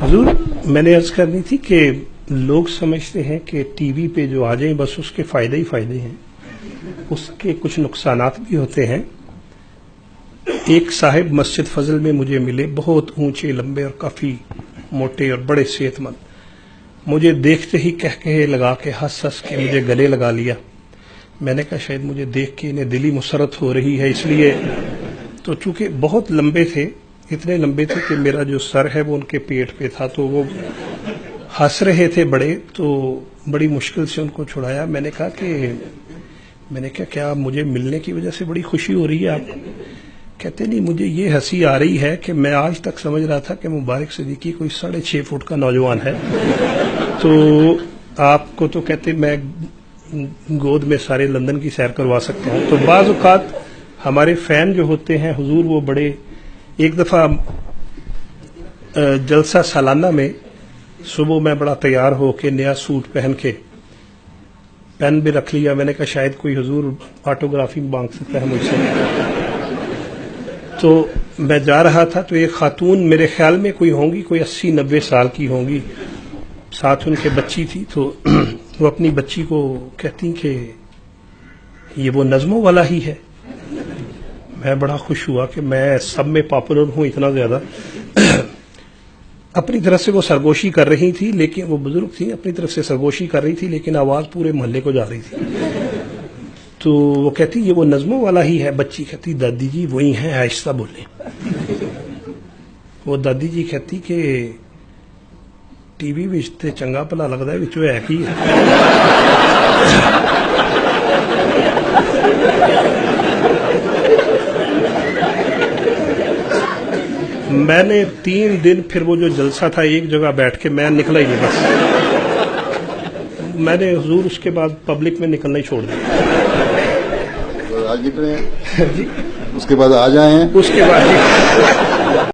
حضور میں نے عرض کرنی تھی کہ لوگ سمجھتے ہیں کہ ٹی وی پہ جو آ جائیں بس اس کے فائدے ہی فائدے ہیں، اس کے کچھ نقصانات بھی ہوتے ہیں۔ ایک صاحب مسجد فضل میں مجھے ملے، بہت اونچے لمبے اور کافی موٹے اور بڑے صحت مند، مجھے دیکھتے ہی کہے لگا کے ہنس کے مجھے گلے لگا لیا۔ میں نے کہا شاید مجھے دیکھ کے انہیں دلی مسرت ہو رہی ہے، اس لیے تو چونکہ بہت لمبے تھے، اتنے لمبے تھے کہ میرا جو سر ہے وہ ان کے پیٹ پہ تھا، تو وہ ہنس رہے تھے بڑے، تو بڑی مشکل سے ان کو چھڑایا۔ میں نے کہا کیا مجھے ملنے کی وجہ سے بڑی خوشی ہو رہی ہے آپ؟ کہتے نہیں، مجھے یہ ہنسی آ رہی ہے کہ میں آج تک سمجھ رہا تھا کہ مبارک صدیقی کوئی 6.5 فٹ کا نوجوان ہے، تو آپ کو تو کہتے میں گود میں سارے لندن کی سیر کروا سکتا ہوں۔ تو بعض اوقات ہمارے فین جو ہوتے ہیں حضور، وہ بڑے، ایک دفعہ جلسہ سالانہ میں صبح میں بڑا تیار ہو کے نیا سوٹ پہن کے پین بھی رکھ لیا، میں نے کہا شاید کوئی حضور آٹوگرافی مانگ سکتا ہے مجھ سے۔ تو میں جا رہا تھا تو ایک خاتون میرے خیال میں کوئی ہوں گی، کوئی 80-90 سال کی ہوں گی، ساتھ ان کے بچی تھی، تو وہ اپنی بچی کو کہتی کہ یہ وہ نظموں والا ہی ہے۔ میں بڑا خوش ہوا کہ میں سب میں پاپولر ہوں اتنا زیادہ۔ اپنی طرف سے وہ سرگوشی کر رہی تھی، لیکن وہ بزرگ تھی، اپنی طرف سے سرگوشی کر رہی تھی لیکن آواز پورے محلے کو جا رہی تھی۔ تو وہ کہتی یہ وہ نظموں والا ہی ہے، بچی کہتی دادی جی وہی ہیں، آہستہ بولیں۔ وہ دادی جی کہتی کہ ٹی وی وچ تے چنگا بھلا لگدا ہے، وچوں ہے کی ہے۔ میں نے 3 دن پھر وہ جو جلسہ تھا ایک جگہ بیٹھ کے میں نکلا ہی نہیں، بس میں نے حضور اس کے بعد پبلک میں نکلنا ہی چھوڑ دیا۔ آج نکلے جی، اس کے بعد آ جائیں، اس کے بعد